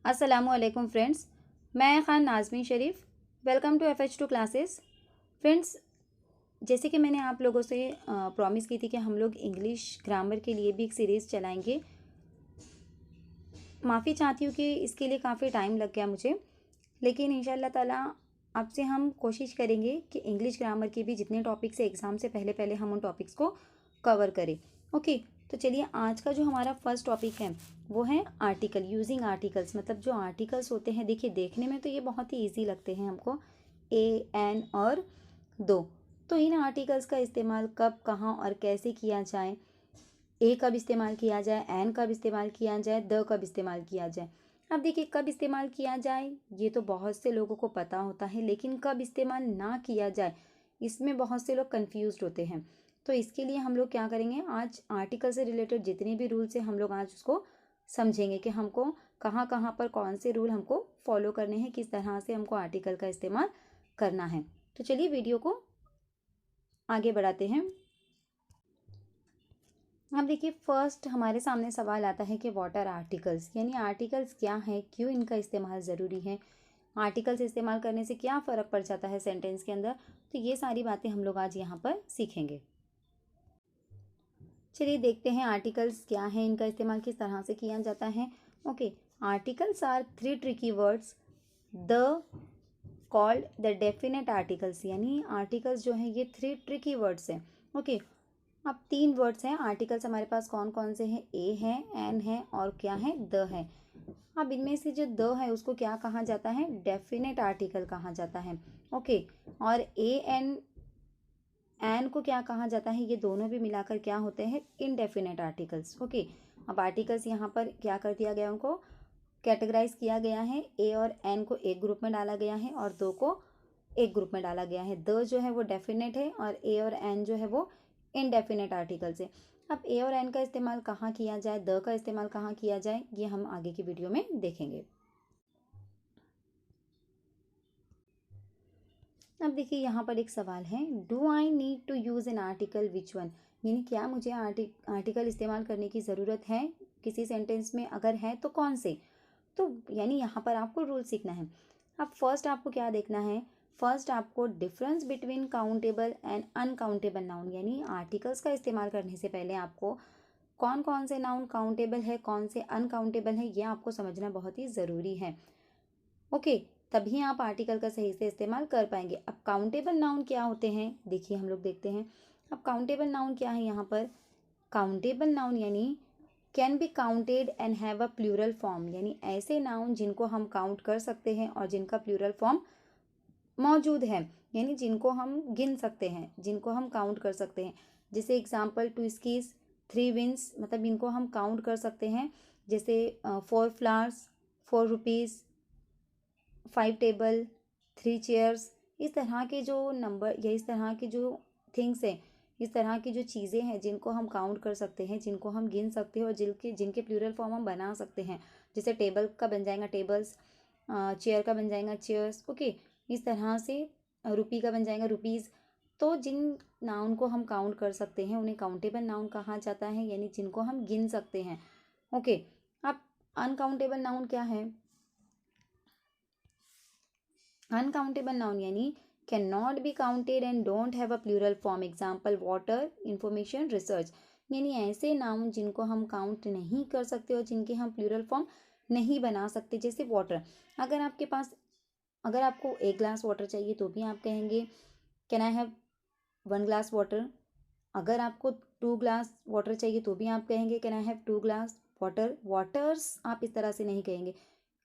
अस्सलामुअलैकुम फ्रेंड्स, मैं Khan Nazmeen Sharif. Welcome to FH2 classes. Friends, जैसे कि मैंने आप लोगों से प्रॉमिस की थी कि हम लोग इंग्लिश ग्रामर के लिए भी एक सीरीज़ चलाएंगे। माफ़ी चाहती हूँ कि इसके लिए काफ़ी टाइम लग गया मुझे, लेकिन इंशाल्लाह ताला आपसे हम कोशिश करेंगे कि इंग्लिश ग्रामर के भी जितने टॉपिक्स है एग्ज़ाम से पहले पहले हम उन टॉपिक्स को कवर करें। ओके, तो चलिए आज का जो हमारा फर्स्ट टॉपिक है वो है आर्टिकल, यूजिंग आर्टिकल्स। मतलब जो आर्टिकल्स होते हैं, देखिए देखने में तो ये बहुत ही ईजी लगते हैं हमको, ए एन और दो। तो इन आर्टिकल्स का इस्तेमाल कब, कहाँ और कैसे किया जाए, ए कब इस्तेमाल किया जाए, एन कब इस्तेमाल किया जाए, द कब इस्तेमाल किया जाए। अब देखिए कब इस्तेमाल किया जाए ये तो बहुत से लोगों को पता होता है, लेकिन कब इस्तेमाल ना किया जाए इसमें बहुत से लोग कंफ्यूज्ड होते हैं। तो इसके लिए हम लोग क्या करेंगे, आज आर्टिकल से रिलेटेड जितने भी रूल्स हैं हम लोग आज उसको समझेंगे कि हमको कहाँ कहाँ पर कौन से रूल हमको फॉलो करने हैं, किस तरह से हमको आर्टिकल का इस्तेमाल करना है। तो चलिए वीडियो को आगे बढ़ाते हैं। अब देखिए फर्स्ट हमारे सामने सवाल आता है कि व्हाट आर आर्टिकल्स, यानी आर्टिकल्स क्या है, क्यों इनका इस्तेमाल ज़रूरी है, आर्टिकल्स इस्तेमाल करने से क्या फ़र्क पड़ जाता है सेंटेंस के अंदर। तो ये सारी बातें हम लोग आज यहाँ पर सीखेंगे। चलिए देखते हैं आर्टिकल्स क्या है, इनका इस्तेमाल किस तरह से किया जाता है। Okay, articles are three tricky words the called the definite articles, यानी आर्टिकल्स जो हैं ये थ्री ट्रिकी वर्ड्स हैं। ओके, अब तीन वर्ड्स हैं आर्टिकल्स हमारे पास, कौन कौन से हैं, ए है, एन है और क्या है, द है। अब इनमें से जो द है उसको क्या कहा जाता है, डेफिनेट आर्टिकल कहा जाता है। ओके, और ए एन को क्या कहा जाता है, ये दोनों भी मिलाकर क्या होते हैं, इनडेफिनेट आर्टिकल्स। ओके, अब आर्टिकल्स यहाँ पर क्या कर दिया गया, उनको कैटेगराइज किया गया है। ए और एन को एक ग्रुप में डाला गया है और दो को एक ग्रुप में डाला गया है। द जो है वो डेफिनेट है और ए और एन जो है वो इनडेफिनेट आर्टिकल्स है। अब ए और एन का इस्तेमाल कहाँ किया जाए, द का इस्तेमाल कहाँ किया जाए, ये हम आगे की वीडियो में देखेंगे। अब देखिए यहाँ पर एक सवाल है, do I need to use an article which one, यानी क्या मुझे आर्टिकल इस्तेमाल करने की ज़रूरत है किसी सेंटेंस में, अगर है तो कौन से। तो यानी यहाँ पर आपको रूल सीखना है। अब फर्स्ट आपको क्या देखना है, फर्स्ट आपको difference between countable and uncountable noun, यानी आर्टिकल्स का इस्तेमाल करने से पहले आपको कौन कौन से नाउन काउंटेबल है, कौन से अनकाउंटेबल है, ये आपको समझना बहुत ही ज़रूरी है। ओके, तभी आप आर्टिकल का सही से इस्तेमाल कर पाएंगे। अब काउंटेबल नाउन क्या होते हैं, देखिए हम लोग देखते हैं। अब काउंटेबल नाउन क्या है यहाँ पर, काउंटेबल नाउन यानी can be counted and have a plural form, यानी ऐसे नाउन जिनको हम काउंट कर सकते हैं और जिनका प्लूरल फॉर्म मौजूद है, यानी जिनको हम गिन सकते हैं, जिनको हम काउंट कर सकते हैं। जैसे example, two skis, three wins, मतलब इनको हम काउंट कर सकते हैं। जैसे 4 फ्लावर्स, 4 रुपीज़, 5 टेबल, 3 चेयर्स। इस तरह के जो नंबर या इस तरह के जो थिंग्स हैं, इस तरह की जो चीज़ें हैं जिनको हम काउंट कर सकते हैं, जिनको हम गिन सकते हैं और जिनके जिनके प्लूरल फॉर्म हम बना सकते हैं। जैसे टेबल का बन जाएगा टेबल्स, चेयर का बन जाएगा चेयर्स। ओके, इस तरह से रुपी का बन जाएगा रुपीज़। तो जिन नाउन को हम काउंट कर सकते हैं उन्हें काउंटेबल नाउन कहा जाता है, यानी जिनको हम गिन सकते हैं। ओके, अब अनकाउंटेबल नाउन क्या है, अनकाउंटेबल नाउन यानी can not be counted and don't have a plural form. Example, water, information, research, यानी ऐसे नाउन जिनको हम काउंट नहीं कर सकते और जिनके हम प्लूरल फॉर्म नहीं बना सकते। जैसे वाटर, अगर आपके पास, अगर आपको 1 ग्लास वाटर चाहिए तो भी आप कहेंगे can I have 1 glass water. अगर आपको 2 ग्लास वाटर चाहिए तो भी आप कहेंगे can I have 2 glass water. Waters आप इस तरह से नहीं कहेंगे।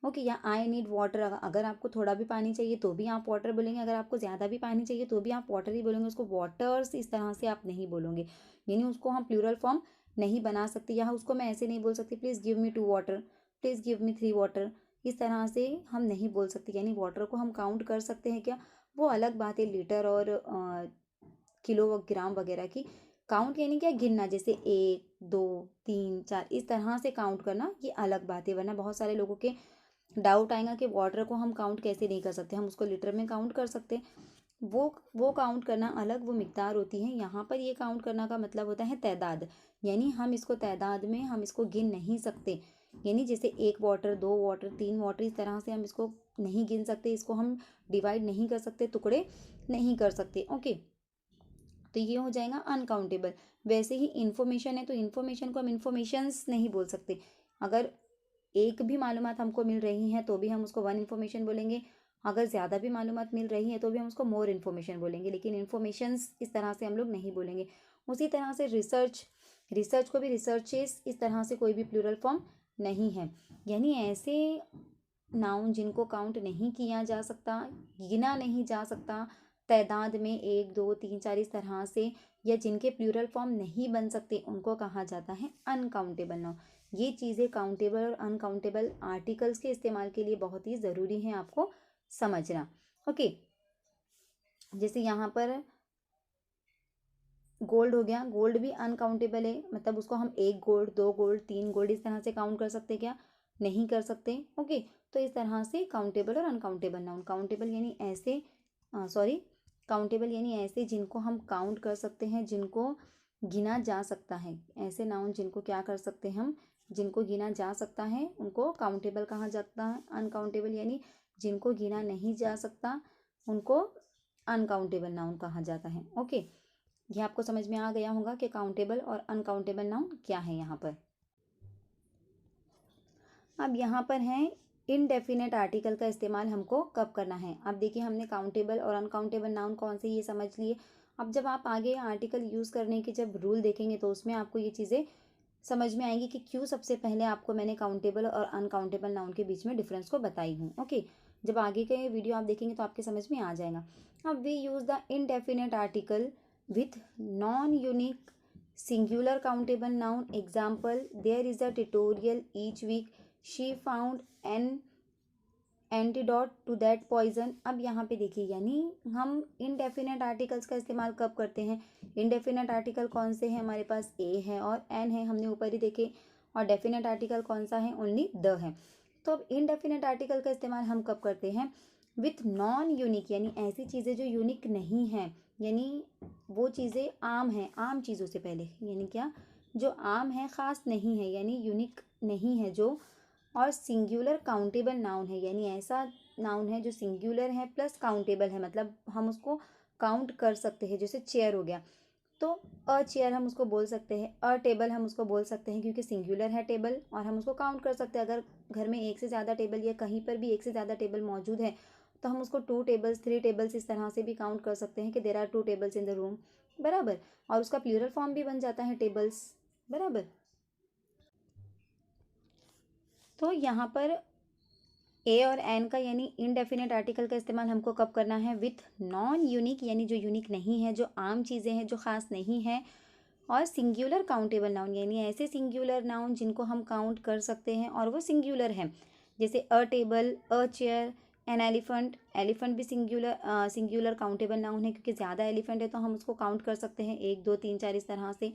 ओके, या आई नीड वाटर, अगर आपको थोड़ा भी पानी चाहिए तो भी आप वाटर बोलेंगे, अगर आपको ज़्यादा भी पानी चाहिए तो भी आप वाटर ही बोलेंगे, उसको वाटर्स इस तरह से आप नहीं बोलोगे, यानी उसको हम प्लूरल फॉर्म नहीं बना सकते। यहाँ उसको मैं ऐसे नहीं बोल सकती, please give me 2 water, please give me 3 water. इस तरह से हम नहीं बोल सकते, यानी वाटर को हम काउंट कर सकते हैं क्या, वो अलग बात है। लीटर और किलो व ग्राम वगैरह की काउंट यानी क्या, गिनना, जैसे 1 2 3 4 इस तरह से काउंट करना, ये अलग बात है। वरना बहुत सारे लोगों के डाउट आएगा कि वाटर को हम काउंट कैसे नहीं कर सकते, हम उसको लीटर में काउंट कर सकते। वो काउंट करना अलग, वो मिकदार होती है। यहाँ पर ये काउंट करना का मतलब होता है तादाद, यानी हम इसको तादाद में हम इसको गिन नहीं सकते। यानी जैसे 1 वाटर, 2 वाटर, 3 वाटर, इस तरह से हम इसको नहीं गिन सकते, इसको हम डिवाइड नहीं कर सकते, टुकड़े नहीं कर सकते। ओके, तो ये हो जाएगा अनकाउंटेबल। वैसे ही इन्फॉर्मेशन है तो इन्फॉर्मेशन को हम इन्फॉर्मेशंस नहीं बोल सकते। अगर एक भी मालूमात हमको मिल रही है तो भी हम उसको वन इन्फॉर्मेशन बोलेंगे, अगर ज़्यादा भी मालूमात मिल रही है तो भी हम उसको मोर इन्फॉर्मेशन बोलेंगे, लेकिन इन्फॉर्मेशंस इस तरह से हम लोग नहीं बोलेंगे। उसी तरह से रिसर्च, रिसर्च को भी रिसर्चेस इस तरह से कोई भी प्लूरल फॉर्म नहीं है। यानी ऐसे नाउन जिनको काउंट नहीं किया जा सकता, गिना नहीं जा सकता तादाद में 1 2 3 4 इस तरह से, या जिनके प्लूरल फॉर्म नहीं बन सकते, उनको कहा जाता है अनकाउंटेबल नाउन। ये चीज़ें काउंटेबल और अनकाउंटेबल आर्टिकल्स के इस्तेमाल के लिए बहुत ही ज़रूरी है आपको समझना। ओके, जैसे यहाँ पर गोल्ड हो गया, गोल्ड भी अनकाउंटेबल है, मतलब उसको हम 1 गोल्ड, 2 गोल्ड, 3 गोल्ड इस तरह से काउंट कर सकते क्या? नहीं कर सकते। ओके, तो इस तरह से काउंटेबल और अनकाउंटेबल नाउन। काउंटेबल यानी ऐसे काउंटेबल यानी ऐसे जिनको हम काउंट कर सकते हैं, जिनको गिना जा सकता है। ऐसे नाउन जिनको क्या कर सकते हैं हम, जिनको गिना जा सकता है, उनको काउंटेबल कहा जाता है। अनकाउंटेबल यानी जिनको गिना नहीं जा सकता, उनको अनकाउंटेबल नाउन कहा जाता है। ओके, ये आपको समझ में आ गया होगा कि काउंटेबल और अनकाउंटेबल नाउन क्या है यहाँ पर। अब यहाँ पर है इनडेफिनेट आर्टिकल का इस्तेमाल हमको कब करना है। अब देखिए, हमने काउंटेबल और अनकाउंटेबल नाउन कौन से ये समझ लिए। अब जब आप आगे आर्टिकल यूज़ करने के जब रूल देखेंगे तो उसमें आपको ये चीज़ें समझ में आएंगी कि क्यों सबसे पहले आपको मैंने काउंटेबल और अनकाउंटेबल नाउन के बीच में डिफरेंस को बताई हूँ। ओके, जब आगे के वीडियो आप देखेंगे तो आपके समझ में आ जाएगा। अब we use the indefinite article with non-unique singular countable noun. Example, there is a tutorial each week. She found an antidote to that poison. अब यहाँ पे देखिए, यानी हम इनडेफिनेट आर्टिकल्स का इस्तेमाल कब करते हैं। इनडेफिनेट आर्टिकल कौन से हैं हमारे पास, ए है और एन है, हमने ऊपर ही देखे। और डेफिनेट आर्टिकल कौन सा है, ओनली द है। तो अब इनडेफिनेट आर्टिकल का इस्तेमाल हम कब करते हैं, विथ नॉन यूनिक, यानी ऐसी चीज़ें जो यूनिक नहीं हैं, यानी वो चीज़ें आम हैं, आम चीज़ों से पहले, यानी क्या, जो आम है, ख़ास नहीं है, यानी यूनिक नहीं है जो। और सिंगुलर काउंटेबल नाउन है, यानी ऐसा नाउन है जो सिंगुलर है प्लस काउंटेबल है, मतलब हम उसको काउंट कर सकते हैं। जैसे चेयर हो गया, तो अ चेयर हम उसको बोल सकते हैं, अ टेबल हम उसको बोल सकते हैं क्योंकि सिंगुलर है टेबल और हम उसको काउंट कर सकते हैं। अगर घर में एक से ज़्यादा टेबल या कहीं पर भी एक से ज़्यादा टेबल मौजूद है तो हम उसको 2 टेबल्स, 3 टेबल्स इस तरह से भी काउंट कर सकते हैं कि there are 2 tables in the room, बराबर। और उसका प्लूरल फॉर्म भी बन जाता है टेबल्स, बराबर। तो यहाँ पर ए और एन का यानी इनडेफिनेट आर्टिकल का इस्तेमाल हमको कब करना है, विथ नॉन यूनिक, यानी जो यूनिक नहीं है, जो आम चीज़ें हैं, जो ख़ास नहीं है। और सिंगुलर काउंटेबल नाउन, यानी ऐसे सिंगुलर नाउन जिनको हम काउंट कर सकते हैं और वो सिंगुलर हैं। जैसे अ table, a chair, an elephant. Elephant भी सिंगुलर काउंटेबल नाउन है क्योंकि ज़्यादा एलिफेंट है तो हम उसको काउंट कर सकते हैं 1 2 3 4 इस तरह से।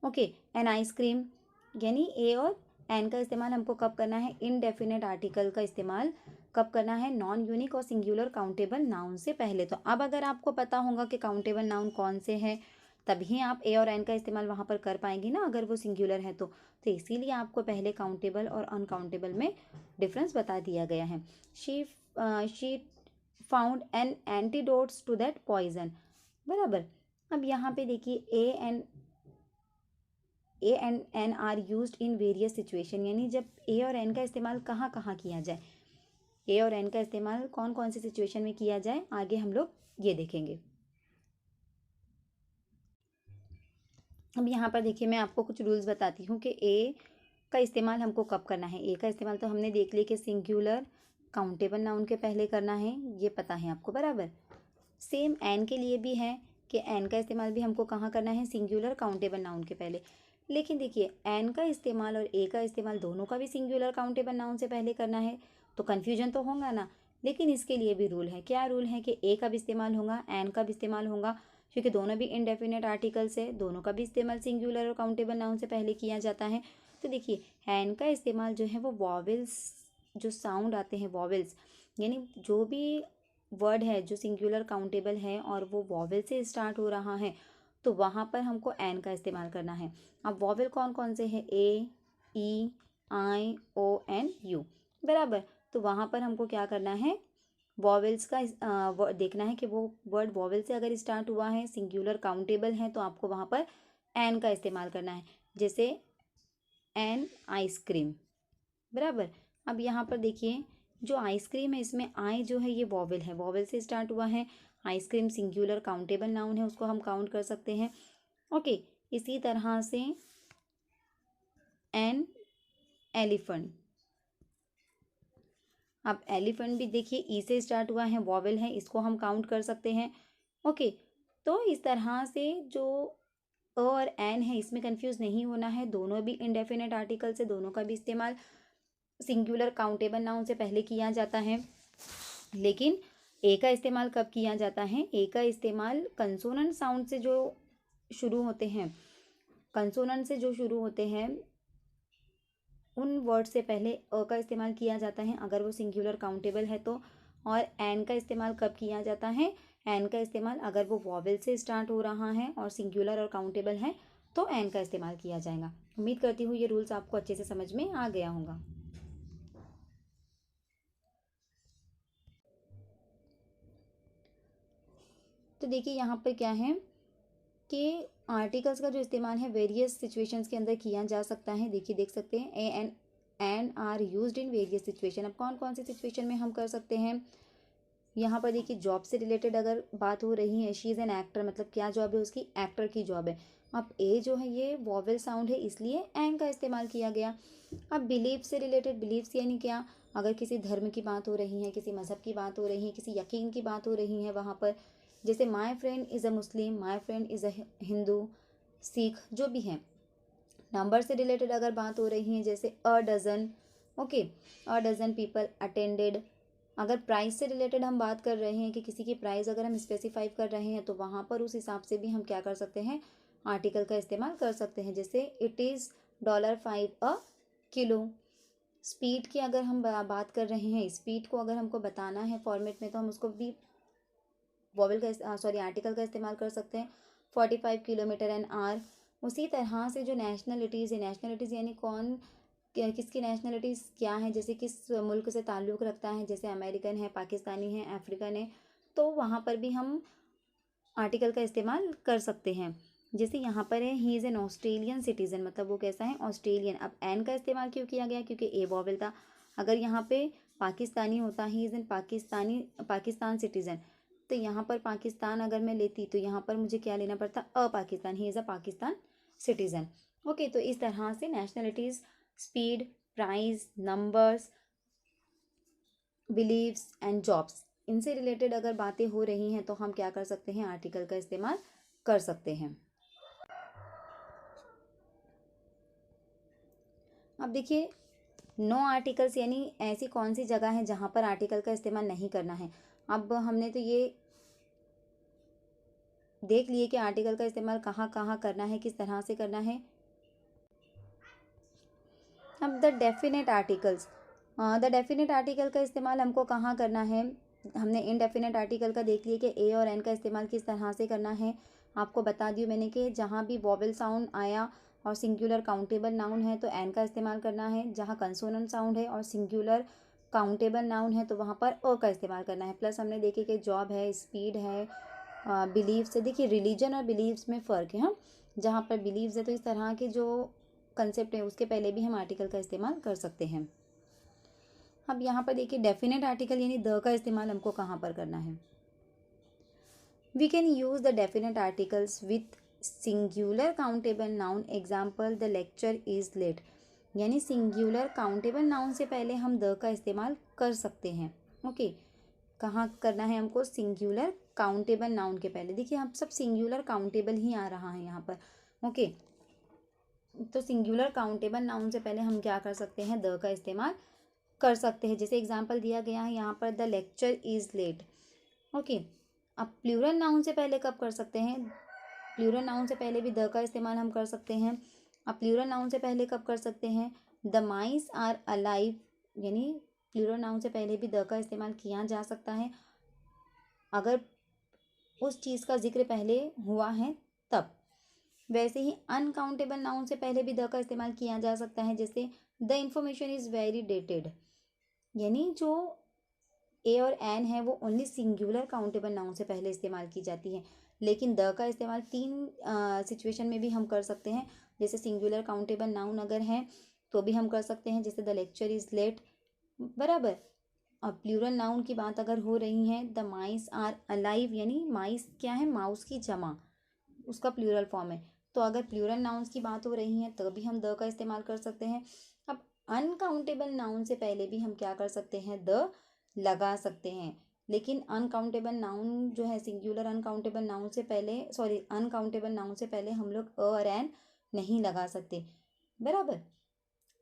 Okay, an ice cream. यानी ए और एन का इस्तेमाल हमको कब करना है, इनडेफिनेट आर्टिकल का इस्तेमाल कब करना है, नॉन यूनिक और सिंगुलर काउंटेबल नाउन से पहले। तो अब अगर आपको पता होगा कि काउंटेबल नाउन कौन से हैं, तभी आप ए और एन का इस्तेमाल वहाँ पर कर पाएंगे ना, अगर वो सिंगुलर है तो इसीलिए आपको पहले काउंटेबल और अनकाउंटेबल में डिफरेंस बता दिया गया है। She found an antidotes to that poison, बराबर। अब यहाँ पे देखिए, a and an are use in various situation, यानी जब ए और एन का इस्तेमाल कहाँ कहाँ किया जाए, ए और एन का इस्तेमाल कौन कौन सी सिचुएशन में किया जाए, आगे हम लोग ये देखेंगे। अब यहाँ पर देखिए, मैं आपको कुछ रूल्स बताती हूँ कि ए का इस्तेमाल हमको कब करना है। ए का इस्तेमाल तो हमने देख लिया कि सिंगुलर काउंटेबल नाउन के पहले करना है, ये पता है आपको, बराबर। सेम एन के लिए भी है कि एन का इस्तेमाल भी हमको कहाँ करना है, सिंगुलर काउंटेबल नाउन के पहले। लेकिन देखिए, एन का इस्तेमाल और ए का इस्तेमाल दोनों का भी सिंगुलर काउंटेबल नाउन से पहले करना है, तो कन्फ्यूजन तो होगा ना। लेकिन इसके लिए भी रूल है। क्या रूल है कि ए का भी इस्तेमाल होगा, एन का भी इस्तेमाल होगा, क्योंकि दोनों भी इनडेफिनेट आर्टिकल्स है, दोनों का भी इस्तेमाल सिंगुलर और काउंटेबल नाउन से पहले किया जाता है। तो देखिए, एन का इस्तेमाल जो है वो वॉवेल्स, जो साउंड आते हैं वॉवेल्स, यानी जो भी वर्ड है जो सिंगुलर काउंटेबल है और वो वॉवेल से स्टार्ट हो रहा है, तो वहाँ पर हमको एन का इस्तेमाल करना है। अब वॉवेल कौन कौन से हैं, ए, ई, IONU, बराबर। तो वहाँ पर हमको क्या करना है, वॉवेल्स का देखना है कि वो वर्ड वॉवेल से अगर स्टार्ट हुआ है, सिंगुलर काउंटेबल है, तो आपको वहाँ पर एन का इस्तेमाल करना है, जैसे एन आइसक्रीम, बराबर। अब यहाँ पर देखिए जो आइसक्रीम है इसमें आई जो है ये वॉवेल है, वॉवेल से स्टार्ट हुआ है। आइसक्रीम सिंगुलर काउंटेबल नाउन है, उसको हम काउंट कर सकते हैं। ओके, इसी तरह से एन एलिफेंट। अब एलिफेंट भी देखिए ई से स्टार्ट हुआ है, वॉवेल है, इसको हम काउंट कर सकते हैं। ओके, तो इस तरह से जो अ और एन है इसमें कंफ्यूज नहीं होना है, दोनों भी इंडेफिनेट आर्टिकल से, दोनों का भी इस्तेमाल सिंगुलर काउंटेबल नाउन से पहले किया जाता है। लेकिन ए का इस्तेमाल कब किया जाता है, ए का इस्तेमाल कंसोनेंट साउंड से जो शुरू होते हैं, कंसोनेंट से जो शुरू होते हैं उन वर्ड से पहले अ का इस्तेमाल किया जाता है अगर वो सिंगुलर काउंटेबल है तो। और एन का इस्तेमाल कब किया जाता है, एन का इस्तेमाल अगर वो वॉवेल से स्टार्ट हो रहा है और सिंगुलर और काउंटेबल है तो एन का इस्तेमाल किया जाएगा। उम्मीद करती हूँ ये रूल्स आपको अच्छे से समझ में आ गया होगा। तो देखिए यहाँ पर क्या है कि आर्टिकल्स का जो इस्तेमाल है वेरियस सिचुएशंस के अंदर किया जा सकता है। देखिए देख सकते हैं a an are used in various situation. अब कौन कौन सी सिचुएशन में हम कर सकते हैं, यहाँ पर देखिए जॉब से रिलेटेड अगर बात हो रही है, शी इज़ एन एक्टर, मतलब क्या जॉब है उसकी, एक्टर की जॉब है। अब ए जो है ये वॉवेल साउंड है इसलिए एन का इस्तेमाल किया गया। अब बिलीफ से रिलेटेड, बिलीफ्स यानी क्या, अगर किसी धर्म की बात हो रही है, किसी मज़हब की बात हो रही है, किसी यकीन की बात हो रही है वहाँ पर, जैसे my friend is a Muslim, my friend is a Hindu, Sikh, जो भी है। नंबर से रिलेटेड अगर बात हो रही है जैसे a dozen, okay, a dozen people attended. अगर प्राइस से रिलेटेड हम बात कर रहे हैं कि किसी की प्राइस अगर हम स्पेसिफाई कर रहे हैं तो वहाँ पर उस हिसाब से भी हम क्या कर सकते हैं, आर्टिकल का इस्तेमाल कर सकते हैं, जैसे it is $5 a kilo. Speed की अगर हम बात कर रहे हैं, स्पीड को अगर हमको बताना है फॉर्मेट में तो हम उसको भी वॉवेल का आर्टिकल का इस्तेमाल कर सकते हैं, 45 किलोमीटर एन आर। उसी तरह से जो नेशनलिटीज़ है, नेशनलिटीज़ यानी कौन किसकी नेशनलिटीज़ क्या है, जैसे किस मुल्क से ताल्लुक़ रखता है, जैसे अमेरिकन है, पाकिस्तानी है, अफ्रीकन है, तो वहाँ पर भी हम आर्टिकल का इस्तेमाल कर सकते हैं। जैसे यहाँ पर है he is an Australian citizen, मतलब वो कैसा है, ऑस्ट्रेलियन। अब एन का इस्तेमाल क्यों किया गया, क्योंकि ए वॉवेल था। अगर यहाँ पे पाकिस्तानी होता, he is an Pakistan citizen, तो यहाँ पर पाकिस्तान अगर मैं लेती तो यहाँ पर मुझे क्या लेना पड़ता, a Pakistan, he is a Pakistan citizen. Okay, तो इस तरह से nationalities, speed, price, numbers, beliefs and jobs, इनसे रिलेटेड अगर बातें हो रही हैं तो हम क्या कर सकते हैं, आर्टिकल का इस्तेमाल कर सकते हैं। अब देखिए नो आर्टिकल्स यानी ऐसी कौन सी जगह है जहाँ पर आर्टिकल का इस्तेमाल नहीं करना है। अब हमने तो ये देख लिए कि आर्टिकल का इस्तेमाल कहाँ कहाँ करना है, किस तरह से करना है। अब the definite articles, the definite article का इस्तेमाल हमको कहाँ करना है, हमने इनडेफिनेट आर्टिकल का देख लिया कि ए और एन का इस्तेमाल किस तरह से करना है। आपको बता दिया मैंने कि जहाँ भी वॉवेल साउंड आया और सिंगुलर काउंटेबल नाउन है तो एन का इस्तेमाल करना है, जहाँ कंसोनेंट साउंड है और सिंगुलर काउंटेबल नाउन है तो वहाँ पर अ का इस्तेमाल करना है। प्लस हमने देखे कि जॉब है, स्पीड है, बिलीव्स है। देखिए रिलीजन और बिलीव्स में फ़र्क है, हाँ, जहाँ पर बिलीव्स है तो इस तरह के जो कंसेप्ट है उसके पहले भी हम आर्टिकल का इस्तेमाल कर सकते हैं। अब यहाँ पर देखिए डेफिनेट आर्टिकल यानी द का इस्तेमाल हमको कहाँ पर करना है, we can use the definite articles with singular countable noun, example the lecture is late. यानी सिंगुलर काउंटेबल नाउन से पहले हम द का इस्तेमाल कर सकते हैं। ओके, कहाँ करना है हमको, सिंगुलर काउंटेबल नाउन के पहले। देखिए हम सब सिंगुलर काउंटेबल ही आ रहा है यहाँ पर। ओके, तो सिंगुलर काउंटेबल नाउन से पहले हम क्या कर सकते हैं, द का इस्तेमाल कर सकते हैं। जैसे एग्जांपल दिया गया है यहाँ पर, the lecture is late. Okay, अब प्लूरल नाउन से पहले कब कर सकते हैं, प्लूरल नाउन से पहले भी द का इस्तेमाल हम कर सकते हैं। अब प्लूरल नाउन से पहले कब कर सकते हैं, द माइस आर अलाइव, यानी प्लूरल नाउन से पहले भी द का इस्तेमाल किया जा सकता है अगर उस चीज़ का जिक्र पहले हुआ है तब। वैसे ही अनकाउंटेबल नाउन से पहले भी द का इस्तेमाल किया जा सकता है, जैसे the information is very dated, यानी जो ए और एन है वो ओनली सिंगुलर काउंटेबल नाउन से पहले इस्तेमाल की जाती है, लेकिन द का इस्तेमाल 3 सिचुएशन में भी हम कर सकते हैं। जैसे सिंगुलर काउंटेबल नाउन अगर है तो भी हम कर सकते हैं, जैसे द लेक्चर इज़ लेट, बराबर। और प्लूरल नाउन की बात अगर हो रही है, द माइस आर अलाइव, यानी माइस क्या है, माउस की जमा, उसका प्लूरल फॉर्म है। तो अगर प्लूरल नाउन्स की बात हो रही है तो भी हम द का इस्तेमाल कर सकते हैं। अब अनकाउंटेबल नाउन से पहले भी हम क्या कर सकते हैं, द लगा सकते हैं, लेकिन अनकाउंटेबल नाउन जो है, सिंगुलर अनकाउंटेबल नाउन से पहले, सॉरी, अनकाउंटेबल नाउन से पहले हम लोग अ और एन नहीं लगा सकते, बराबर,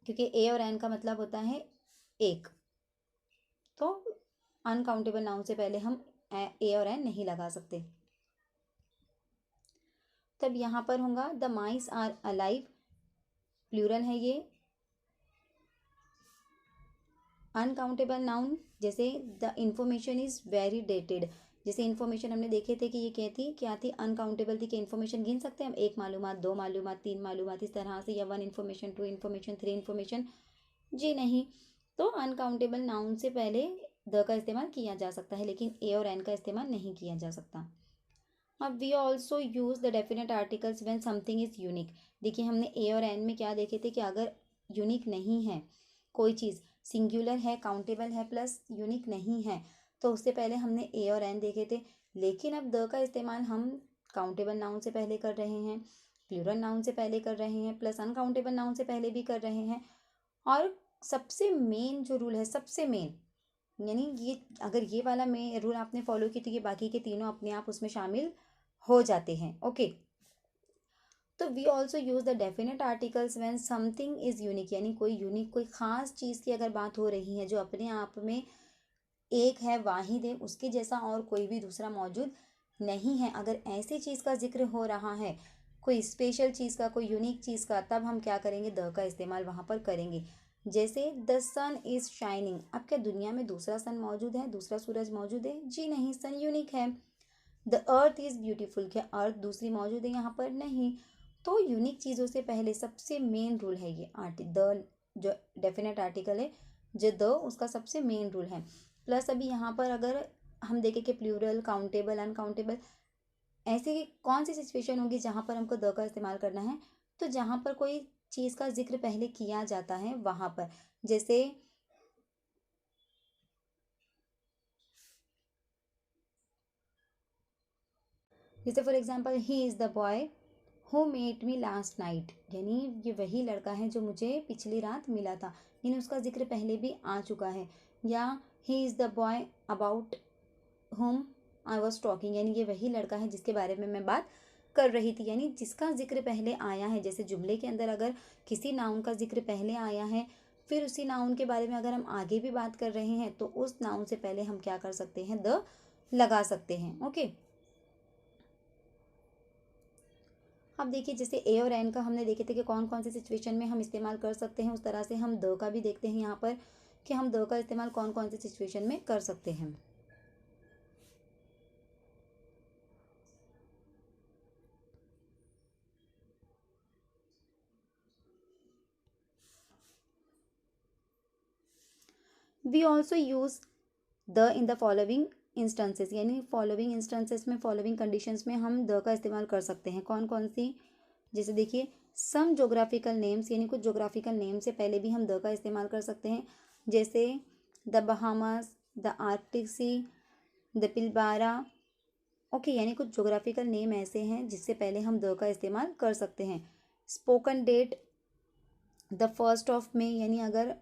क्योंकि ए और एन का मतलब होता है एक। तो अनकाउंटेबल नाउन से पहले हम ए और एन नहीं लगा सकते। तब यहाँ पर होगा the mice are alive, plural है ये। अनकाउंटेबल नाउन जैसे the information is very dated, जैसे इन्फॉर्मेशन हमने देखे थे कि ये क्या थी, अनकाउंटेबल थी, कि इन्फॉर्मेशन गिन सकते हैं हम, 1 मालूमात, 2 मालूमात, 3 मालूमात, इस तरह से, या 1 इन्फॉर्मेशन, 2 इन्फॉर्मेशन, 3 इन्फॉर्मेशन, जी नहीं। तो अनकाउंटेबल नाउन से पहले द का इस्तेमाल किया जा सकता है, लेकिन ए और एन का इस्तेमाल नहीं किया जा सकता। अब we also use the definite articles when something is unique. देखिए हमने ए और एन में क्या देखे थे कि अगर यूनिक नहीं है कोई चीज़, सिंगुलर है, काउंटेबल है, प्लस यूनिक नहीं है, तो उससे पहले हमने ए और एन देखे थे। लेकिन अब द का इस्तेमाल हम काउंटेबल नाउन से पहले कर रहे हैं, प्लूरल नाउन से पहले कर रहे हैं, प्लस अनकाउंटेबल नाउन से पहले भी कर रहे हैं। और सबसे मेन जो रूल है, सबसे मेन, यानी ये अगर ये वाला में रूल आपने फॉलो की तो ये बाकी के तीनों अपने आप उसमें शामिल हो जाते हैं, ओके। तो we also use the definite articles when something is unique, यानी कोई यूनिक, कोई ख़ास चीज़ की अगर बात हो रही है जो अपने आप में एक है, वाहिद है, उसके जैसा और कोई भी दूसरा मौजूद नहीं है, अगर ऐसी चीज़ का जिक्र हो रहा है, कोई स्पेशल चीज़ का, कोई यूनिक चीज़ का, तब हम क्या करेंगे, द का इस्तेमाल वहाँ पर करेंगे। जैसे द सन इज़ शाइनिंग, अब क्या दुनिया में दूसरा सन मौजूद है, दूसरा सूरज मौजूद है, जी नहीं, सन यूनिक है। द अर्थ इज़ ब्यूटीफुल, क्या अर्थ दूसरी मौजूद है यहाँ पर, नहीं। तो यूनिक चीज़ों से पहले सबसे मेन रूल है ये द, जो डेफिनेट आर्टिकल है, जो द, उसका सबसे मेन रूल है। प्लस अभी यहाँ पर अगर हम देखें कि प्लूरल, काउंटेबल, अनकाउंटेबल, ऐसी कौन सी सिचुएशन होगी जहाँ पर हमको द का इस्तेमाल करना है, तो जहाँ पर कोई चीज़ का जिक्र पहले किया जाता है वहाँ पर, जैसे for example, he is the boy who met me last night, यानी ये वही लड़का है जो मुझे पिछली रात मिला था, यानी उसका जिक्र पहले भी आ चुका है। या ही इज़ द बॉय अबाउट हुम आई वॉज टॉकिंग, यानी ये वही लड़का है जिसके बारे में मैं बात कर रही थी, यानी जिसका जिक्र पहले आया है। जैसे जुमले के अंदर अगर किसी नाउन का जिक्र पहले आया है, फिर उसी नाउन के बारे में अगर हम आगे भी बात कर रहे हैं, तो उस नाउन से पहले हम क्या कर सकते हैं, द लगा सकते हैं, ओके। अब देखिए जैसे ए और एन का हमने देखे थे कि कौन कौन से सिचुएशन में हम इस्तेमाल कर सकते हैं, उस तरह से हम द का भी देखते हैं यहाँ पर कि हम द का इस्तेमाल कौन कौन से सिचुएशन में कर सकते हैं। We also use the in the following instances, यानी फॉलोइंग इंस्टेंसेस में, फॉलोइंग कंडीशंस में हम द का इस्तेमाल कर सकते हैं। कौन कौन सी, जैसे देखिए सम जोग्राफिकल नेम्स, यानी कुछ जोग्राफिकल नेम से पहले भी हम द का इस्तेमाल कर सकते हैं, जैसे the Bahamas, the Arctic Sea, the Pilbara, okay, यानी कुछ जोग्राफिकल नेम ऐसे हैं जिससे पहले हम द का इस्तेमाल कर सकते हैं। Spoken date, the 1st of May, यानी अगर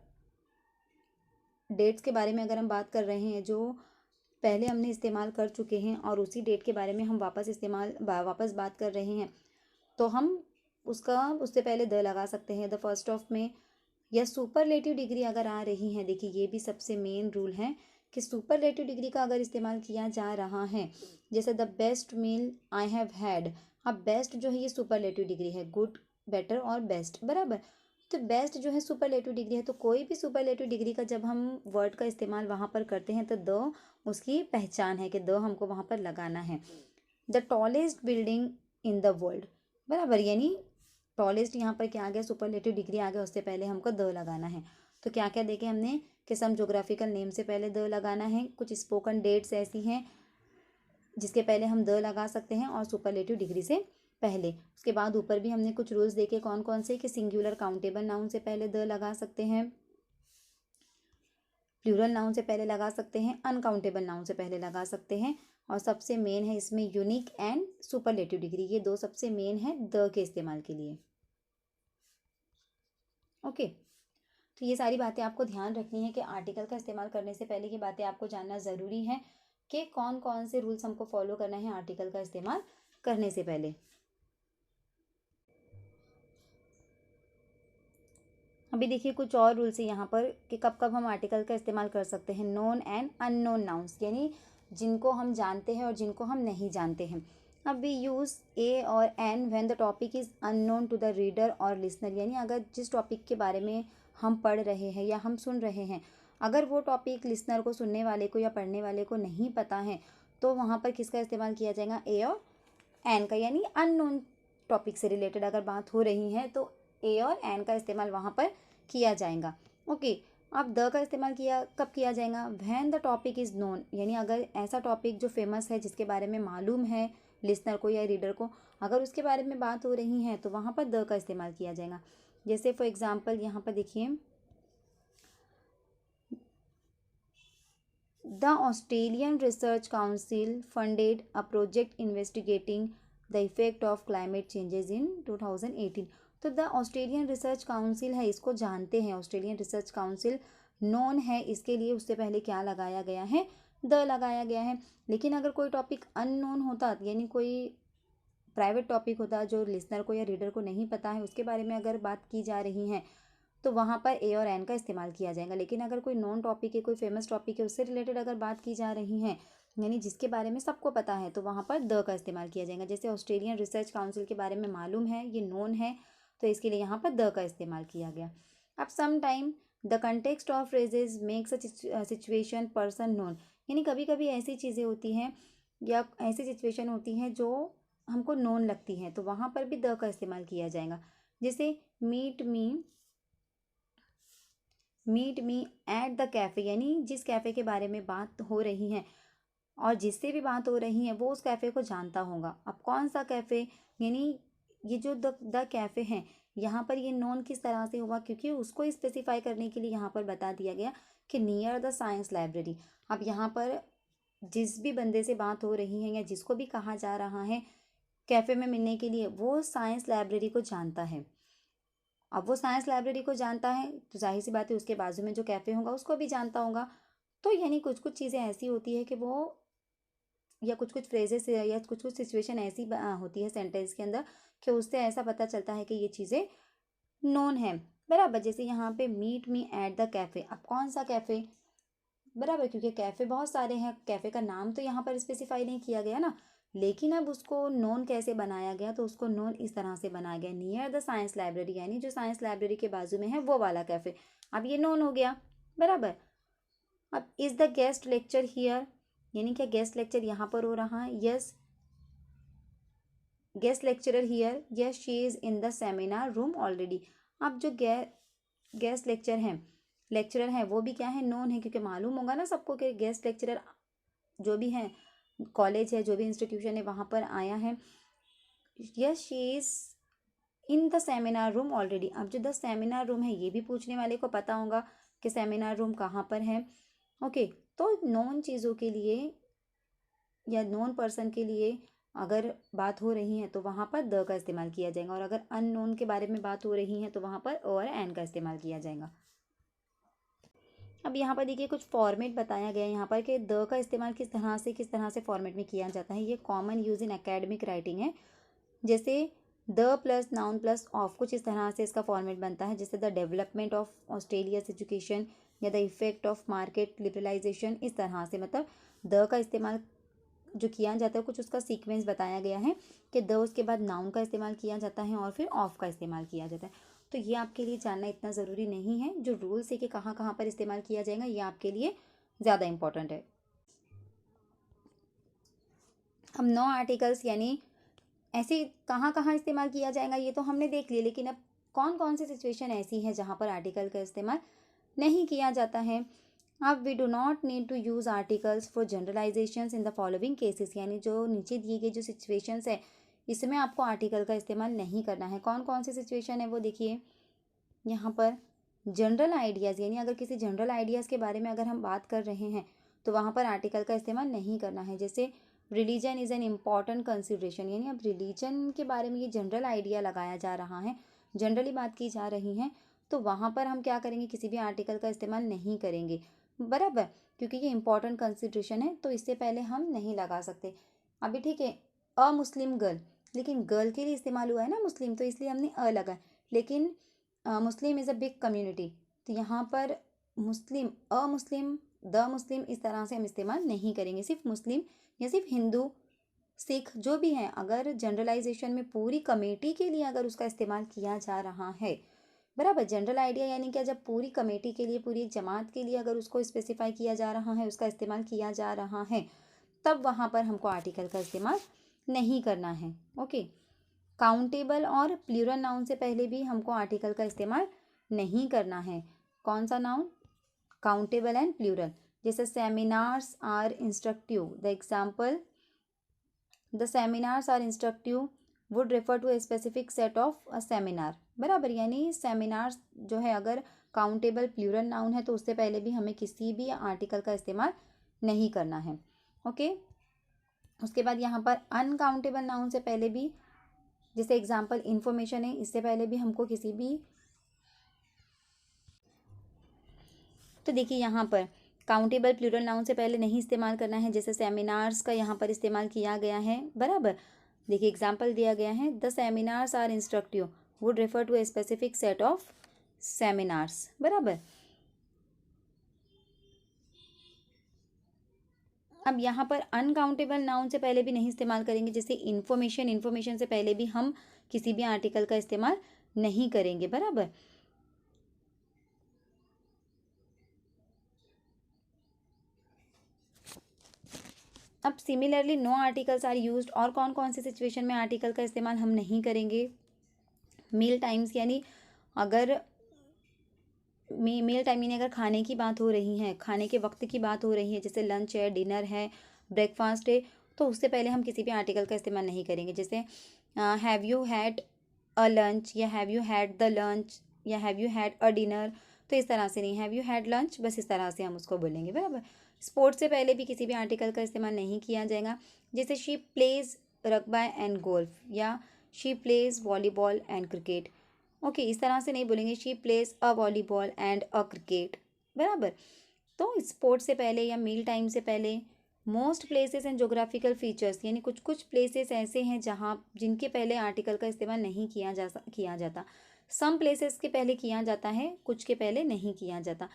डेट्स के बारे में अगर हम बात कर रहे हैं जो पहले हमने इस्तेमाल कर चुके हैं और उसी डेट के बारे में हम वापस बात कर रहे हैं, तो हम उसका उससे पहले द लगा सकते हैं, द 1st ऑफ मे। या सुपरलेटिव डिग्री अगर आ रही है, देखिए ये भी सबसे मेन रूल है कि सुपरलेटिव डिग्री का अगर इस्तेमाल किया जा रहा है, जैसे the best meal I have had, अब बेस्ट जो है ये सुपरलेटिव डिग्री है, गुड, बेटर और बेस्ट, बराबर। तो बेस्ट जो है सुपरलेटिव डिग्री है, तो कोई भी सुपरलेटिव डिग्री का जब हम वर्ड का इस्तेमाल वहाँ पर करते हैं तो द उसकी पहचान है कि द हमको वहाँ पर लगाना है। The tallest building in the world, बराबर, यानी टॉलेस्ट यहाँ पर क्या आ गया, सुपरलेटिव डिग्री आ गया, उससे पहले हमको द लगाना है। तो क्या क्या देखे हमने कि सम जोग्राफिकल नेम से पहले द लगाना है, कुछ स्पोकन डेट्स ऐसी हैं जिसके पहले हम द लगा सकते हैं और सुपरलेटिव डिग्री से पहले। उसके बाद ऊपर भी हमने कुछ रूल्स देखे कौन कौन से, कि सिंगुलर काउंटेबल नाउन से पहले द लगा सकते हैं, प्लूरल नाउन से पहले लगा सकते हैं, अनकाउंटेबल नाउन से पहले लगा सकते हैं, और सबसे मेन है इसमें यूनिक एंड सुपरलेटिव डिग्री, ये दो सबसे मेन है द के इस्तेमाल के लिए। ओके, तो ये सारी बातें आपको ध्यान रखनी है कि आर्टिकल का इस्तेमाल करने से पहले ये बातें आपको जानना ज़रूरी है कि कौन कौन से रूल्स हमको फॉलो करना है आर्टिकल का इस्तेमाल करने से पहले। अभी देखिए कुछ और रूल्स है यहाँ पर कि कब कब हम आर्टिकल का इस्तेमाल कर सकते हैं। नोन एंड अननोन नाउन्स, यानी जिनको हम जानते हैं और जिनको हम नहीं जानते हैं। अब वी यूज़ ए और an when the topic is unknown to the reader और लिसनर, यानी अगर जिस टॉपिक के बारे में हम पढ़ रहे हैं या हम सुन रहे हैं, अगर वो टॉपिक लिसनर को, सुनने वाले को या पढ़ने वाले को नहीं पता है, तो वहाँ पर किसका इस्तेमाल किया जाएगा, ए और एन का, यानी अननोन टॉपिक से रिलेटेड अगर बात हो रही है तो ए और एन का इस्तेमाल वहाँ पर किया जाएगा। ओके, अब द का इस्तेमाल किया कब किया जाएगा, when the topic is known, यानी अगर ऐसा टॉपिक जो फेमस है, जिसके बारे में मालूम है लिसनर को या रीडर को, अगर उसके बारे में बात हो रही है तो वहाँ पर द का इस्तेमाल किया जाएगा। जैसे फॉर एग्जाम्पल यहाँ पर देखिए, the Australian research council funded a project investigating the effect of climate changes in 2018। तो द ऑस्ट्रेलियन रिसर्च काउंसिल है, इसको जानते हैं, ऑस्ट्रेलियन रिसर्च काउंसिल नोन है, इसके लिए उससे पहले क्या लगाया गया है, द लगाया गया है। लेकिन अगर कोई टॉपिक अननोन होता, यानी कोई प्राइवेट टॉपिक होता जो लिसनर को या रीडर को नहीं पता है, उसके बारे में अगर बात की जा रही है, तो वहाँ पर ए और एन का इस्तेमाल किया जाएगा। लेकिन अगर कोई नॉन टॉपिक है, कोई फेमस टॉपिक है, उससे रिलेटेड अगर बात की जा रही है, यानी जिसके बारे में सबको पता है, तो वहाँ पर द का इस्तेमाल किया जाएगा। जैसे ऑस्ट्रेलियन रिसर्च काउंसिल के बारे में मालूम है, ये नोन है, तो इसके लिए यहाँ पर द का इस्तेमाल किया गया। अब some time the context of phrases makes a situation person known, यानी कभी कभी ऐसी चीज़ें होती हैं या ऐसी सिचुएशन होती हैं जो हमको नोन लगती हैं, तो वहाँ पर भी द का इस्तेमाल किया जाएगा। जैसे meet me at the cafe, यानी जिस कैफ़े के बारे में बात हो रही है और जिससे भी बात हो रही है वो उस कैफ़े को जानता होगा। अब कौन सा कैफ़े, यानी ये जो द कैफ़े है, यहाँ पर ये नोन किस तरह से हुआ, क्योंकि उसको स्पेसिफाई करने के लिए यहाँ पर बता दिया गया कि नियर द साइंस लाइब्रेरी। अब यहाँ पर जिस भी बंदे से बात हो रही है या जिसको भी कहा जा रहा है कैफ़े में मिलने के लिए, वो साइंस लाइब्रेरी को जानता है। अब वो साइंस लाइब्रेरी को जानता है तो जाहिर सी बात है उसके बाजू में जो कैफ़े होगा उसको भी जानता होगा। तो यानी कुछ कुछ चीज़ें ऐसी होती है कि वो, या कुछ कुछ फ्रेजेस या कुछ कुछ सिचुएशन ऐसी होती है सेंटेंस के अंदर कि उससे ऐसा पता चलता है कि ये चीज़ें नोन है। बराबर, जैसे यहाँ पे meet me at the cafe, अब कौन सा कैफ़े, बराबर, क्योंकि कैफ़े बहुत सारे हैं, कैफ़े का नाम तो यहाँ पर स्पेसिफाई नहीं किया गया ना। लेकिन अब उसको नोन कैसे बनाया गया, तो उसको नोन इस तरह से बनाया गया, नियर द साइंस लाइब्रेरी, यानी जो साइंस लाइब्रेरी के बाजू में है वो वाला कैफ़े। अब ये नोन हो गया। बराबर, अब is the guest lecture here, यानी क्या गेस्ट लेक्चर यहाँ पर हो रहा है, yes guest lecturer here, yes she is in the seminar room already. अब जो गेस्ट लेक्चरर हैं वो भी क्या है, नोन है, क्योंकि मालूम होगा ना सबको कि गेस्ट लेक्चरर जो भी है, कॉलेज है, जो भी इंस्टीट्यूशन है, वहाँ पर आया है। Yes she is in the seminar room already. अब जो द सेमिनार रूम है, ये भी पूछने वाले को पता होगा कि सेमिनार रूम कहाँ पर है। ओके, तो नॉन चीज़ों के लिए या नॉन पर्सन के लिए अगर बात हो रही है तो वहाँ पर द का इस्तेमाल किया जाएगा, और अगर अननोन के बारे में बात हो रही है तो वहाँ पर और एन का इस्तेमाल किया जाएगा। अब यहाँ पर देखिए कुछ फॉर्मेट बताया गया है यहाँ पर कि द का इस्तेमाल किस तरह से फॉर्मेट में किया जाता है। ये common use in academic writing है। जैसे the plus noun plus of, कुछ इस तरह से इसका फॉर्मेट बनता है। जैसे the development of Australia's education या the effect of market liberalization, इस तरह से, मतलब द का इस्तेमाल जो किया जाता है कुछ उसका सीक्वेंस बताया गया है कि द उसके बाद नाउन का इस्तेमाल किया जाता है और फिर ऑफ का इस्तेमाल किया जाता है। तो ये आपके लिए जानना इतना ज़रूरी नहीं है। जो रूल्स है कि कहाँ कहाँ पर इस्तेमाल किया जाएगा, ये आपके लिए ज़्यादा इंपॉर्टेंट है। अब 9 आर्टिकल्स यानी ऐसे कहाँ कहाँ इस्तेमाल किया जाएगा ये तो हमने देख लिया, लेकिन अब कौन कौन सी सिचुएशन ऐसी है जहाँ पर आर्टिकल का इस्तेमाल नहीं किया जाता है। अब we do not need to use articles for generalisations in the following cases, यानी जो नीचे दिए गए जो सिचुएशंस है इसमें आपको आर्टिकल का इस्तेमाल नहीं करना है। कौन कौन सी सिचुएशन है वो देखिए यहाँ पर। जनरल आइडियाज़, यानी अगर किसी जनरल आइडियाज़ के बारे में अगर हम बात कर रहे हैं तो वहाँ पर आर्टिकल का इस्तेमाल नहीं करना है। जैसे religion is an important consideration, यानी अब रिलीजन के बारे में ये जनरल आइडिया लगाया जा रहा है, जनरली बात की जा रही है, तो वहाँ पर हम क्या करेंगे, किसी भी आर्टिकल का इस्तेमाल नहीं करेंगे, बराबर, क्योंकि ये इंपॉर्टेंट कंसिडरेशन है तो इससे पहले हम नहीं लगा सकते। अभी ठीक है, अ मुस्लिम गर्ल, लेकिन गर्ल के लिए इस्तेमाल हुआ है ना मुस्लिम, तो इसलिए हमने अ लगाया, लेकिन मुस्लिम इज़ अ बिग कम्युनिटी, तो यहाँ पर मुस्लिम, अ मुस्लिम, द मुस्लिम, इस तरह से हम इस्तेमाल नहीं करेंगे। सिर्फ मुस्लिम या सिर्फ हिंदू, सिख जो भी हैं, अगर जनरलाइजेशन में पूरी कमेटी के लिए अगर उसका इस्तेमाल किया जा रहा है, बराबर, जनरल आइडिया यानी क्या, जब पूरी कमेटी के लिए, पूरी एक जमात के लिए अगर उसको स्पेसिफाई किया जा रहा है, उसका इस्तेमाल किया जा रहा है, तब वहाँ पर हमको आर्टिकल का इस्तेमाल नहीं करना है। ओके, काउंटेबल और प्लूरल नाउन से पहले भी हमको आर्टिकल का इस्तेमाल नहीं करना है। कौन सा नाउन, काउंटेबल एंड प्लूरल। जैसे seminars are instructive, the example, the seminars are instructive would refer to a specific set of a seminar, बराबर, यानी सेमिनार्स जो है अगर काउंटेबल प्लूरल नाउन है तो उससे पहले भी हमें किसी भी आर्टिकल का इस्तेमाल नहीं करना है। ओके, उसके बाद यहाँ पर अनकाउंटेबल नाउन से पहले भी, जैसे एग्जाम्पल इंफॉर्मेशन है, इससे पहले भी हमको किसी भी, तो देखिए यहाँ पर काउंटेबल प्लूरल नाउन से पहले नहीं इस्तेमाल करना है। जैसे सेमिनार्स का यहाँ पर इस्तेमाल किया गया है, बराबर, देखिए एग्जाम्पल दिया गया है, the seminars are instructive would refer to a specific set of seminars, बराबर। अब यहाँ पर अनकाउंटेबल नाउन से पहले भी नहीं इस्तेमाल करेंगे। जैसे इन्फॉर्मेशन, इन्फॉर्मेशन से पहले भी हम किसी भी आर्टिकल का इस्तेमाल नहीं करेंगे, बराबर। अब similarly no articles are used, और कौन कौन से सिचुएशन में आर्टिकल का इस्तेमाल हम नहीं करेंगे। मील टाइम्स, यानी अगर मील टाइम यानी अगर खाने की बात हो रही है, खाने के वक्त की बात हो रही है, जैसे लंच है, डिनर है, ब्रेकफास्ट है, तो उससे पहले हम किसी भी आर्टिकल का इस्तेमाल नहीं करेंगे। जैसे have you had a lunch, या have you had the lunch, या have you had a dinner, तो इस तरह से नहीं, हैव यू हैड लंच, बस इस तरह से हम उसको बोलेंगे, बराबर। स्पोर्ट्स से पहले भी किसी भी आर्टिकल का इस्तेमाल नहीं किया जाएगा। जैसे she plays rugby and golf, या she plays volleyball and cricket, okay, इस तरह से नहीं बोलेंगे she plays a volleyball and a cricket, बराबर। तो स्पोर्ट्स से पहले या मील टाइम से पहले, most places and geographical features, यानी कुछ कुछ प्लेसेस ऐसे हैं जहाँ जिनके पहले आर्टिकल का इस्तेमाल नहीं किया जाता। सम प्लेसेस के पहले किया जाता है, कुछ के पहले नहीं किया जाता।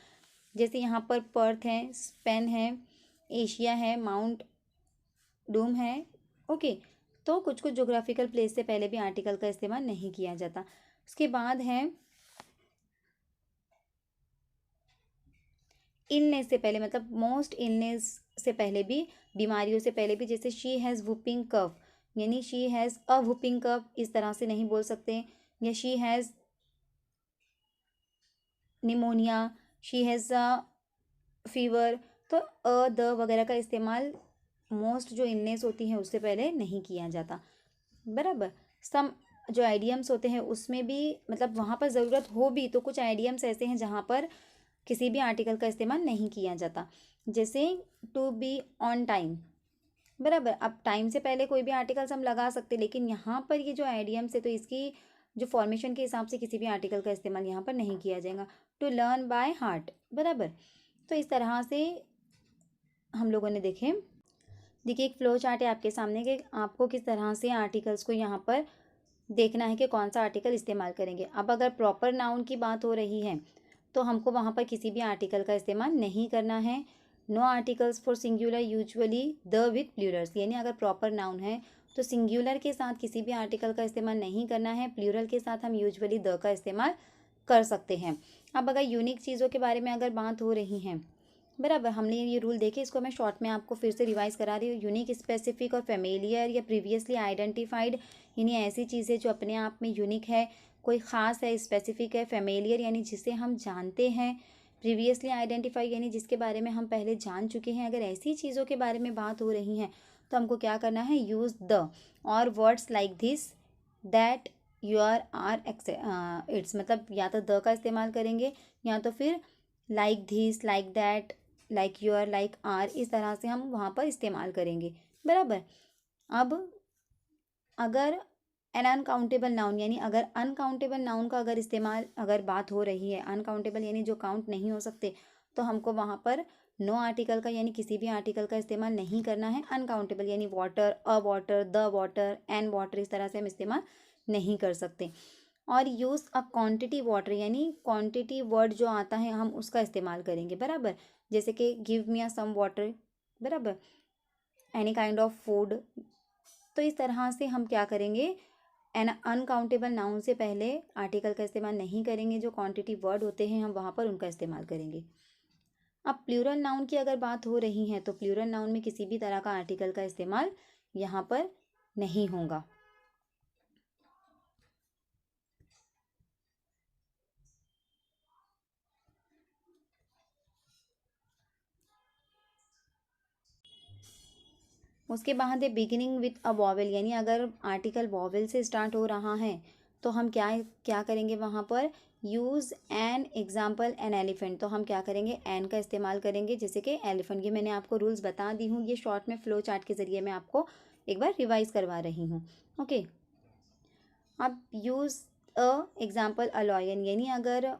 जैसे यहाँ पर पर्थ है, स्पेन है, एशिया है, माउंट डूम है, ओके, तो कुछ कुछ जोग्राफिकल प्लेस से पहले भी आर्टिकल का इस्तेमाल नहीं किया जाता। उसके बाद है इलनेस से पहले, मतलब मोस्ट इलनेस से पहले भी, बीमारियों से पहले भी। जैसे शी हैज़ वुपिंग कफ, यानी शी हैज़ अ वुपिंग कफ, इस तरह से नहीं बोल सकते। या she has pneumonia, she has a fever, तो अ द वगैरह का इस्तेमाल मोस्ट जो इलनेस होती है उससे पहले नहीं किया जाता, बराबर। सम जो आइडियम्स होते हैं उसमें भी, मतलब वहाँ पर ज़रूरत हो भी तो कुछ आइडियम्स ऐसे हैं जहाँ पर किसी भी आर्टिकल का इस्तेमाल नहीं किया जाता। जैसे टू बी ऑन टाइम, बराबर, अब टाइम से पहले कोई भी आर्टिकल्स हम लगा सकते, लेकिन यहाँ पर ये जो आइडियम्स है तो इसकी जो फॉर्मेशन के हिसाब से किसी भी आर्टिकल का इस्तेमाल यहाँ पर नहीं किया जाएगा। टू लर्न बाय हार्ट, बराबर। तो इस तरह से हम लोगों ने देखिए एक फ्लो चार्ट है आपके सामने कि आपको किस तरह से आर्टिकल्स को यहाँ पर देखना है कि कौन सा आर्टिकल इस्तेमाल करेंगे। अब अगर प्रॉपर नाउन की बात हो रही है तो हमको वहाँ पर किसी भी आर्टिकल का इस्तेमाल नहीं करना है। No articles for singular, usually the with plurals, यानी अगर प्रॉपर नाउन है तो सिंगुलर के साथ किसी भी आर्टिकल का इस्तेमाल नहीं करना है, प्लूरल के साथ हम यूजुअली द का इस्तेमाल कर सकते हैं। अब अगर यूनिक चीज़ों के बारे में अगर बात हो रही है बराबर। हमने ये रूल देखे, इसको मैं शॉर्ट में आपको फिर से रिवाइज करा रही हूँ। यूनिक, स्पेसिफिक और फेमिलियर या प्रीवियसली आइडेंटिफाइड यानी ऐसी चीज़ें जो अपने आप में यूनिक है, कोई ख़ास है, स्पेसिफिक है, फेमिलियर यानी जिसे हम जानते हैं, प्रीवियसली आइडेंटिफाई यानी जिसके बारे में हम पहले जान चुके हैं। अगर ऐसी चीज़ों के बारे में बात हो रही हैं तो हमको क्या करना है, यूज़ द और words like this, that, your, our, its, मतलब या तो द का इस्तेमाल करेंगे या तो फिर like this, like that, like your, like our, इस तरह से हम वहाँ पर इस्तेमाल करेंगे। बराबर। अब अगर एन अनकाउंटेबल नाउन यानी अगर अनकाउंटेबल नाउन का अगर इस्तेमाल, अगर बात हो रही है, अनकाउंटेबल यानी जो काउंट नहीं हो सकते, तो हमको वहाँ पर नो आर्टिकल का यानी किसी भी आर्टिकल का इस्तेमाल नहीं करना है। अनकाउंटेबल यानी water, a water, the water, an water, इस तरह से हम इस्तेमाल नहीं कर सकते। और यूज़ अ क्वांटिटी वाटर यानी क्वांटिटी वर्ड जो आता है हम उसका इस्तेमाल करेंगे। बराबर। जैसे कि गिव मी अ सम वाटर, बराबर, एनी काइंड ऑफ फूड। तो इस तरह से हम क्या करेंगे, एन अनकाउंटेबल नाउन से पहले आर्टिकल का इस्तेमाल नहीं करेंगे, जो क्वांटिटी वर्ड होते हैं हम वहाँ पर उनका इस्तेमाल करेंगे। अब प्लूरल नाउन की अगर बात हो रही है तो प्लूरल नाउन में किसी भी तरह का आर्टिकल का इस्तेमाल यहाँ पर नहीं होगा। उसके बाद है बिगिनिंग विथ अ वॉवेल यानी अगर आर्टिकल वॉवेल से स्टार्ट हो रहा है तो हम क्या क्या करेंगे वहाँ पर, use an example an elephant, तो हम क्या करेंगे, एन का इस्तेमाल करेंगे, जैसे कि एलिफेंट। ये मैंने आपको रूल्स बता दी हूँ, ये शॉर्ट में फ्लो चार्ट के ज़रिए मैं आपको एक बार रिवाइज करवा रही हूँ। ओके। अब use a example a lion यानी अगर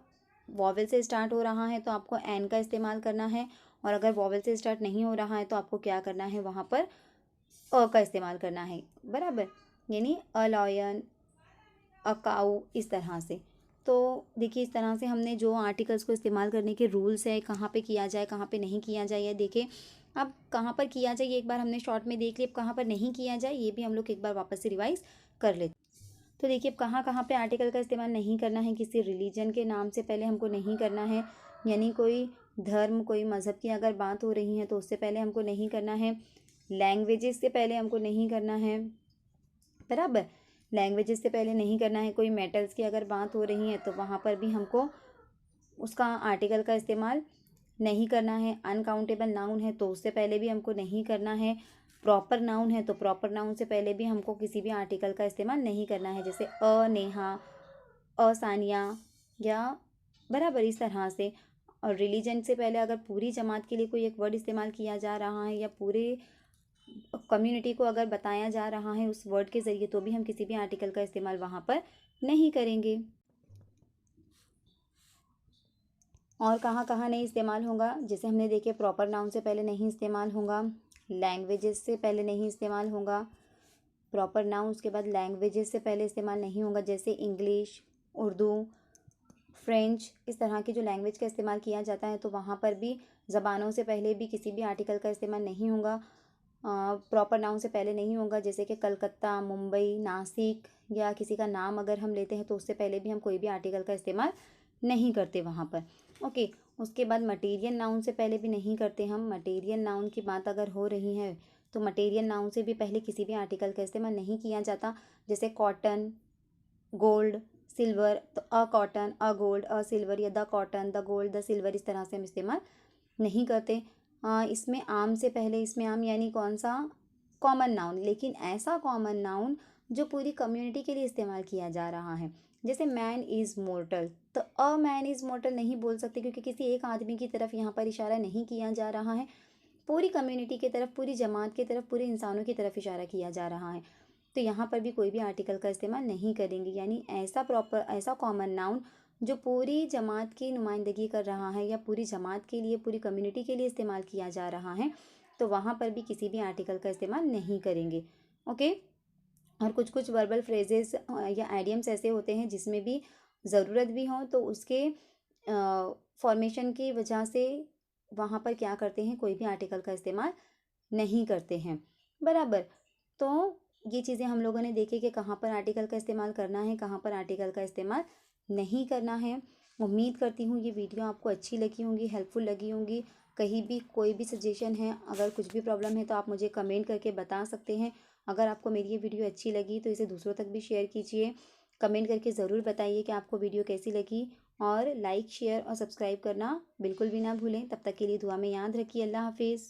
वॉवेल से स्टार्ट हो रहा है तो आपको एन का इस्तेमाल करना है, और अगर वॉवेल से स्टार्ट नहीं हो रहा है तो आपको क्या करना है, वहाँ पर अ का इस्तेमाल करना है। बराबर। यानी अ लॉयन, अ काऊ, इस तरह से। तो देखिए इस तरह से हमने जो आर्टिकल्स को इस्तेमाल करने के रूल्स है, कहाँ पे किया जाए कहाँ पे नहीं किया जाए, ये देखें। अब कहाँ पर किया जाए ये एक बार हमने शॉर्ट में देख लिया, अब कहाँ पर नहीं किया जाए ये भी हम लोग एक बार वापस से रिवाइज कर लेते। तो देखिए अब कहाँ कहाँ पे आर्टिकल का इस्तेमाल नहीं करना है, किसी रिलीजन के नाम से पहले हमको नहीं करना है, यानी कोई धर्म, कोई मज़हब की अगर बात हो रही है तो उससे पहले हमको नहीं करना है। लैंग्वेजेस से पहले हमको नहीं करना है। बराबर। लैंग्वेजेस से पहले नहीं करना है। कोई मेटल्स की अगर बात हो रही है तो वहाँ पर भी हमको उसका आर्टिकल का इस्तेमाल नहीं करना है। अनकाउंटेबल नाउन है तो उससे पहले भी हमको नहीं करना है। प्रॉपर नाउन है तो प्रॉपर नाउन से पहले भी हमको किसी भी आर्टिकल का इस्तेमाल नहीं करना है, जैसे अ नेहा, अ सानिया, या बराबर इस तरह से। और रिलीजन से पहले अगर पूरी जमात के लिए कोई एक वर्ड इस्तेमाल किया जा रहा है या पूरे कम्युनिटी को अगर बताया जा रहा है उस वर्ड के ज़रिए तो भी हम किसी भी आर्टिकल का इस्तेमाल वहाँ पर नहीं करेंगे। और कहाँ कहाँ नहीं इस्तेमाल होगा, जैसे हमने देखे प्रॉपर नाउन से पहले नहीं इस्तेमाल होगा, लैंग्वेजेस से पहले नहीं इस्तेमाल होगा, प्रॉपर नाउन उसके बाद लैंग्वेजेस से पहले इस्तेमाल नहीं होगा, जैसे इंग्लिश, उर्दू, फ्रेंच, इस तरह की जो लैंग्वेज का इस्तेमाल किया जाता है तो वहाँ पर भी ज़बानों से पहले भी किसी भी आर्टिकल का इस्तेमाल नहीं होगा। प्रॉपर नाउन से पहले नहीं होगा, जैसे कि कलकत्ता, मुंबई, नासिक, या किसी का नाम अगर हम लेते हैं तो उससे पहले भी हम कोई भी आर्टिकल का इस्तेमाल नहीं करते वहाँ पर। ओके। उसके बाद मटेरियल नाउन से पहले भी नहीं करते हम। मटेरियल नाउन की बात अगर हो रही है तो मटेरियल नाउन से भी पहले किसी भी आर्टिकल का इस्तेमाल नहीं किया जाता, जैसे कॉटन, गोल्ड, सिल्वर, तो a cotton, a gold, a silver, या the cotton, the gold, the silver, इस तरह से हम इस्तेमाल नहीं करते। इसमें आम से पहले, इसमें आम यानी कौन सा, कॉमन नाउन, लेकिन ऐसा कॉमन नाउन जो पूरी कम्युनिटी के लिए इस्तेमाल किया जा रहा है, जैसे मैन इज़ मोर्टल, तो अ मैन इज़ मोर्टल नहीं बोल सकते क्योंकि किसी एक आदमी की तरफ यहाँ पर इशारा नहीं किया जा रहा है, पूरी कम्युनिटी की तरफ, पूरी जमात की तरफ, पूरे इंसानों की तरफ इशारा किया जा रहा है। तो यहाँ पर भी कोई भी आर्टिकल का इस्तेमाल नहीं करेंगे, यानी ऐसा प्रॉपर, ऐसा कॉमन नाउन जो पूरी जमात की नुमाइंदगी कर रहा है या पूरी जमात के लिए, पूरी कम्युनिटी के लिए इस्तेमाल किया जा रहा है, तो वहाँ पर भी किसी भी आर्टिकल का इस्तेमाल नहीं करेंगे। ओके। और कुछ कुछ वर्बल फ्रेजेस या आइडियम्स ऐसे होते हैं जिसमें भी ज़रूरत भी हो तो उसके फॉर्मेशन की वजह से वहाँ पर क्या करते हैं, कोई भी आर्टिकल का इस्तेमाल नहीं करते हैं। बराबर। तो ये चीज़ें हम लोगों ने देखी कि कहाँ पर आर्टिकल का इस्तेमाल करना है, कहाँ पर आर्टिकल का इस्तेमाल नहीं करना है। उम्मीद करती हूँ ये वीडियो आपको अच्छी लगी होंगी, हेल्पफुल लगी होंगी। कहीं भी कोई भी सजेशन है, अगर कुछ भी प्रॉब्लम है तो आप मुझे कमेंट करके बता सकते हैं। अगर आपको मेरी ये वीडियो अच्छी लगी तो इसे दूसरों तक भी शेयर कीजिए। कमेंट करके ज़रूर बताइए कि आपको वीडियो कैसी लगी, और लाइक शेयर और सब्सक्राइब करना बिल्कुल भी ना भूलें। तब तक के लिए दुआ में याद रखिए। अल्लाह हाफिज़।